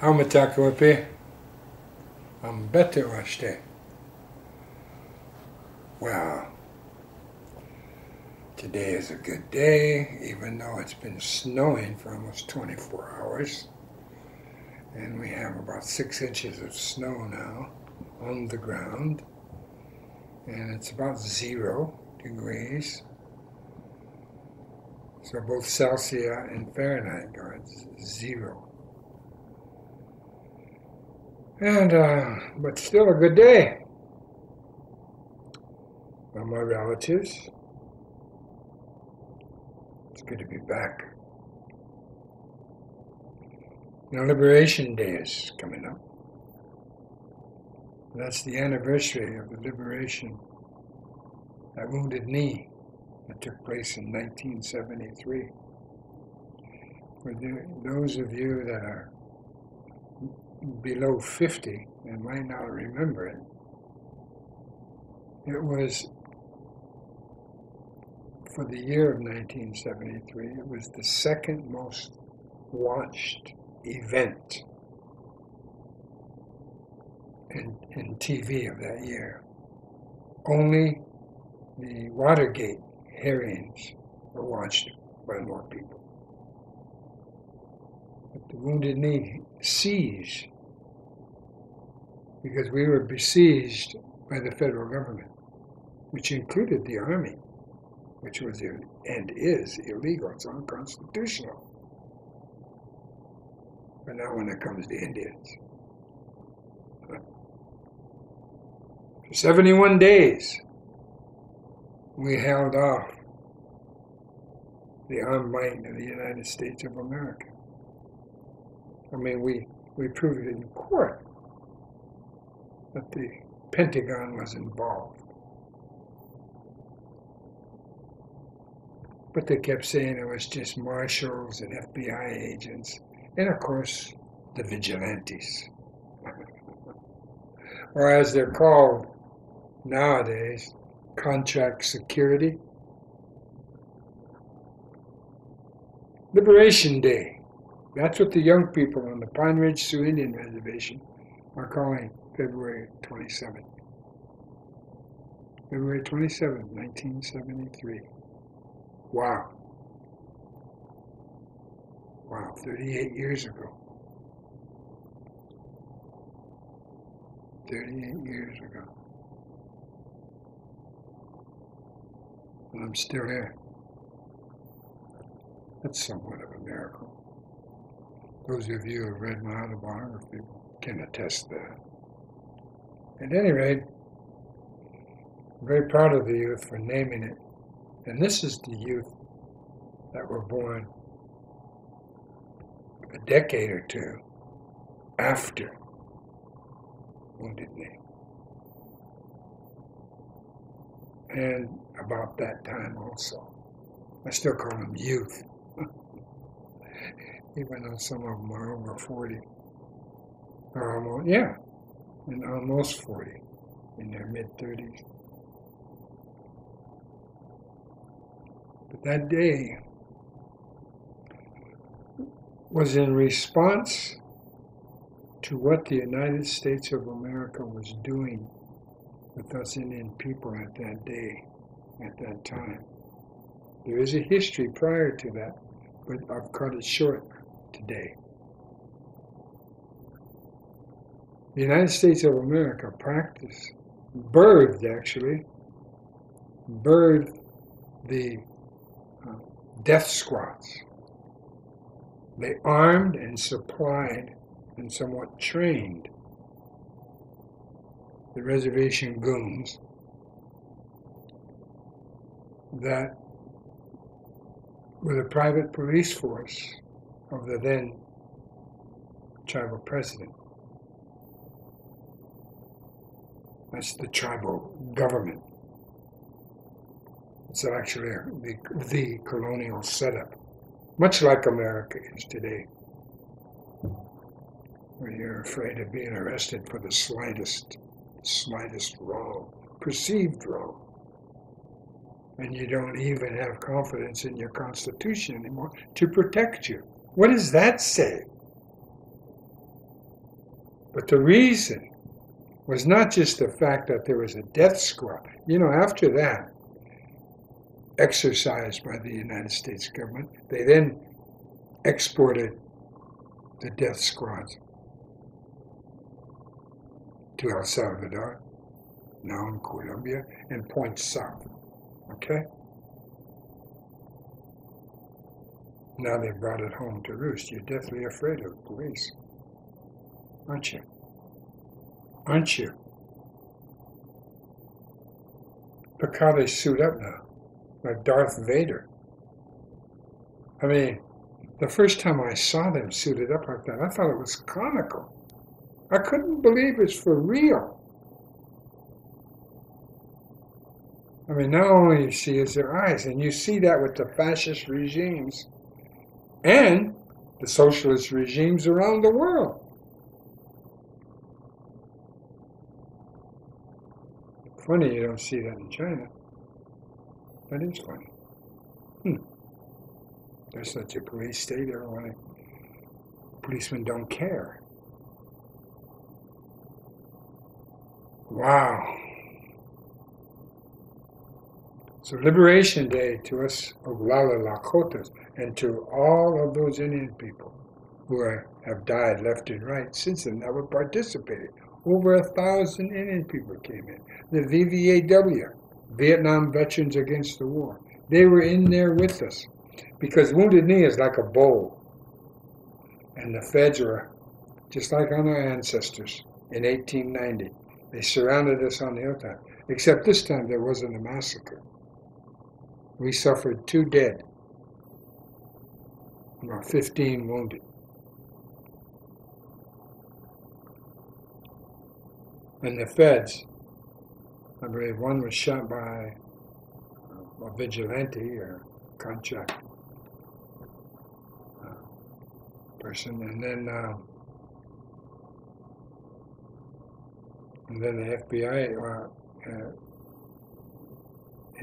Dakota, I'm better watched. Well, today is a good day, even though it's been snowing for almost 24 hours. And we have about 6 inches of snow now on the ground. And it's about 0 degrees. So both Celsius and Fahrenheit are at 0. And, but still a good day. Well, my relatives, it's good to be back. Now, Liberation Day is coming up. That's the anniversary of the liberation, that Wounded Knee that took place in 1973. For those of you that are below 50 and might not remember it, it was, for the year of 1973, it was the second most watched event in TV of that year. Only the Watergate hearings were watched by more people. But the Wounded Knee siege, because we were besieged by the federal government, which included the army, which was and is illegal. It's unconstitutional. But not when it comes to Indians. For 71 days, we held off the armed might of the United States of America. I mean, we proved it in court that the Pentagon was involved. But they kept saying it was just marshals and FBI agents, and of course, the vigilantes. Or as they're called nowadays, contract security. Liberation Day. That's what the young people on the Pine Ridge Sioux Indian Reservation are calling February 27th. February 27th, 1973. Wow. Wow, 38 years ago. 38 years ago. And I'm still here. That's somewhat of a miracle. Those of you who have read my autobiography can attest to that. At any rate, I'm very proud of the youth for naming it. And this is the youth that were born a decade or two after Wounded Knee. And about that time also. I still call them youth, even though some of them are over 40. Or almost, yeah, and almost 40, in their mid-30s. But that day was in response to what the United States of America was doing with us Indian people at that day, at that time. There is a history prior to that, but I've cut it short today. The United States of America birthed the death squads. They armed and supplied and somewhat trained the reservation goons that were the private police force of the then tribal president. That's the tribal government. It's actually the colonial setup, much like America is today, where you're afraid of being arrested for the slightest wrong, perceived wrong. And you don't even have confidence in your Constitution anymore to protect you. What does that say? But the reason was not just the fact that there was a death squad. You know, after that, exercised by the United States government, they then exported the death squads to El Salvador, now in Colombia, and points south. Okay? Now they brought it home to roost. You're deathly afraid of the police, aren't you? Aren't you? Look how they suit up now, like Darth Vader. I mean, the first time I saw them suited up like that, I thought it was comical. I couldn't believe it's for real. I mean, not only you see is their eyes, and you see that with the fascist regimes and the socialist regimes around the world. Funny you don't see that in China. That is funny. There's such a police state, everyone, policemen don't care. Wow. So Liberation Day to us Oglala Lakotas and to all of those Indian people who have died left and right since then that were participating. Over 1,000 Indian people came in. The VVAW, Vietnam Veterans Against the War, they were in there with us because Wounded Knee is like a bowl. And the feds were just like on our ancestors in 1890. They surrounded us on the hilltop, except this time there wasn't a massacre. We suffered 2 dead, about 15 wounded. And the feds, I believe one was shot by a vigilante or contract person, and then the FBI,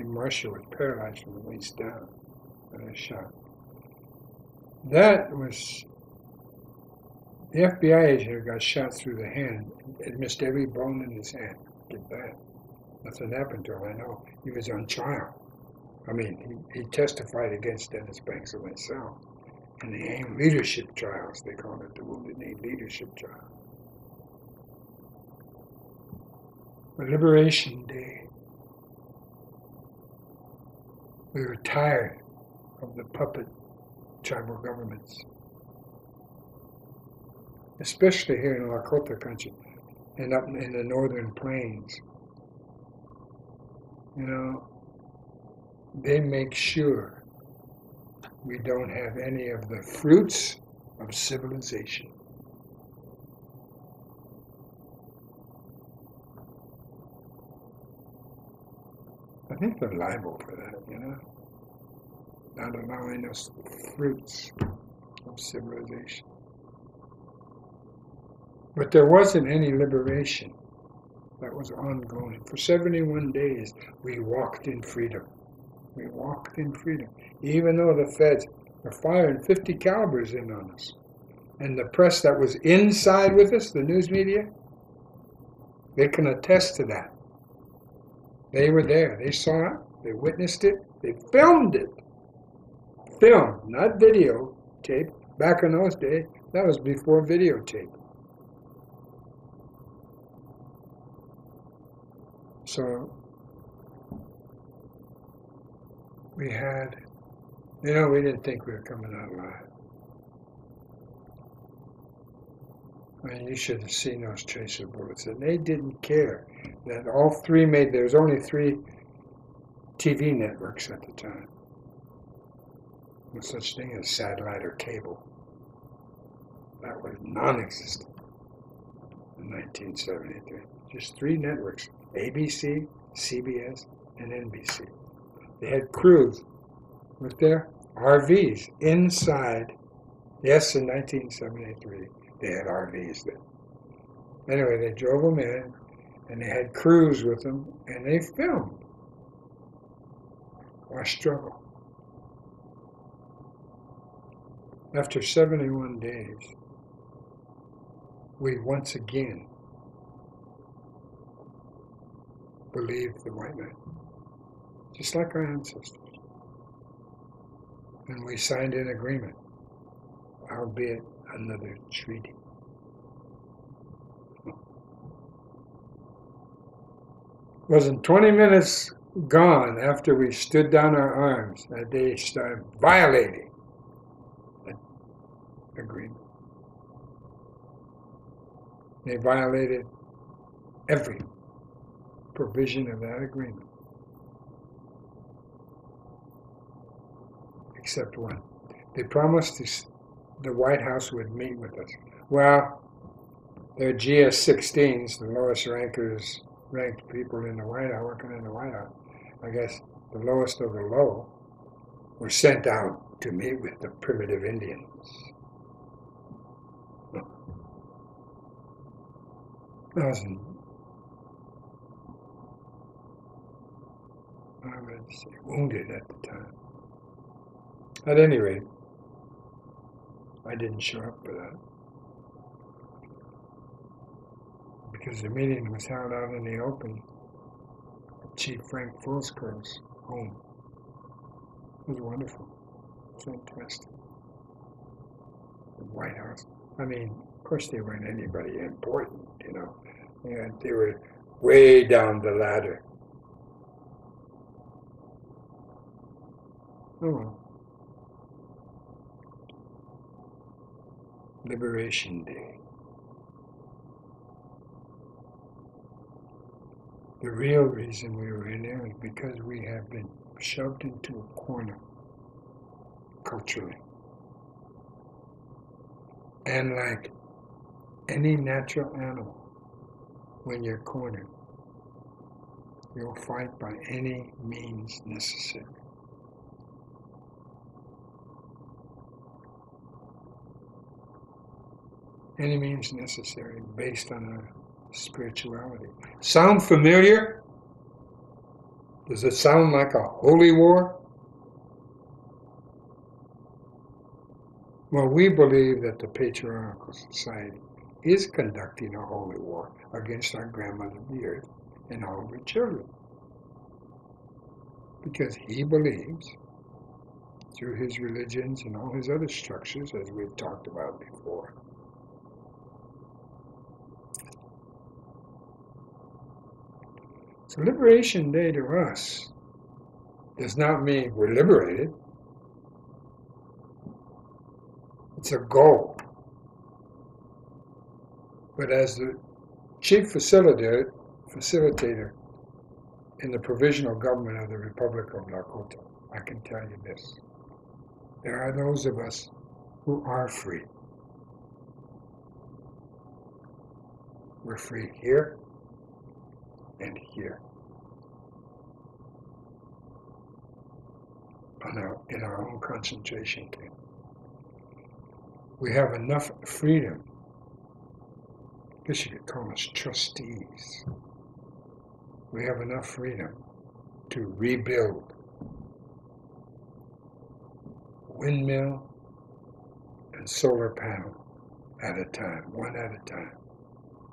Marshall was paralyzed from the waist down by a shot. That was the FBI agent who got shot through the hand. It missed every bone in his hand. Get that. Nothing happened to him, I know. He was on trial. I mean, he testified against Dennis Banks and myself in the AIM leadership trials. They call it the Wounded Knee leadership trial. But Liberation Day, we were tired of the puppet tribal governments, especially here in Lakota country and up in the northern plains. You know, they make sure we don't have any of the fruits of civilization. I think they're liable for that, you know, not allowing us the fruits of civilization. But there wasn't any liberation that was ongoing. For 71 days, we walked in freedom. We walked in freedom. Even though the feds were firing 50 calibers in on us. And the press that was inside with us, the news media, they can attest to that. They were there. They saw it. They witnessed it. They filmed it. Film, not videotape. Back in those days, that was before videotape. So we had, you know, we didn't think we were coming out alive. I mean, you should have seen those tracer bullets. And they didn't care that all three made, there was only 3 TV networks at the time. No such thing as satellite or cable. That was non-existent in 1973. Just 3 networks, ABC, CBS, and NBC. They had crews with their RVs inside. Yes, in 1973, they had RVs then. Anyway, they drove them in, and they had crews with them, and they filmed our struggle. After 71 days, we once again believed the white man, just like our ancestors. And we signed an agreement, albeit another treaty. Wasn't 20 minutes gone after we stood down our arms that they started violating the agreement. They violated every provision of that agreement, except one. They promised the White House would meet with us. Well, their GS-16s, the lowest ranked people in the White House, working in the White House, I guess the lowest of the low, were sent out to meet with the primitive Indians. I was wounded at the time. At any rate, I didn't show up for that, because the meeting was held out in the open at Chief Frank Fosco's home. It was wonderful, fantastic. The White House. I mean, of course they weren't anybody important, you know. And they were way down the ladder. Oh. Liberation Day. The real reason we were in there is because we have been shoved into a corner culturally. And like any natural animal, when you're cornered, you'll fight by any means necessary. Any means necessary based on our spirituality. Sound familiar? Does it sound like a holy war? Well, we believe that the patriarchal society is conducting a holy war against our grandmother the earth and all of her children. Because he believes, through his religions and all his other structures, as we've talked about before, so Liberation Day to us does not mean we're liberated. It's a goal. But as the chief facilitator in the provisional government of the Republic of Dakota, I can tell you this. There are those of us who are free. We're free here and here. In our own concentration camp. We have enough freedom. I guess you could call us trustees. We have enough freedom to rebuild windmill and solar panel at a time, one at a time,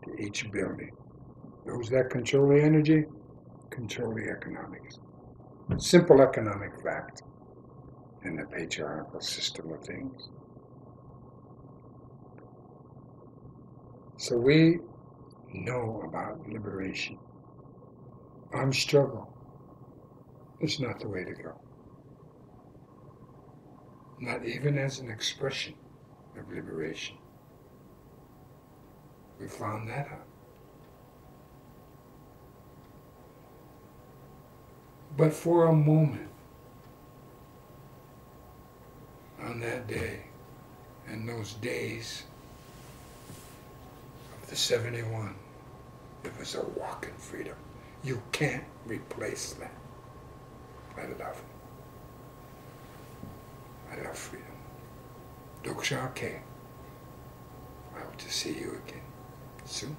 to each building. Those that control the energy, control the economics. Simple economic fact in the patriarchal system of things. So we know about liberation. Armed struggle is not the way to go. Not even as an expression of liberation. We found that out. But for a moment, on that day, and those days of the 71, it was a walk in freedom. You can't replace that. I love it. I love freedom. Dakota, I hope to see you again soon.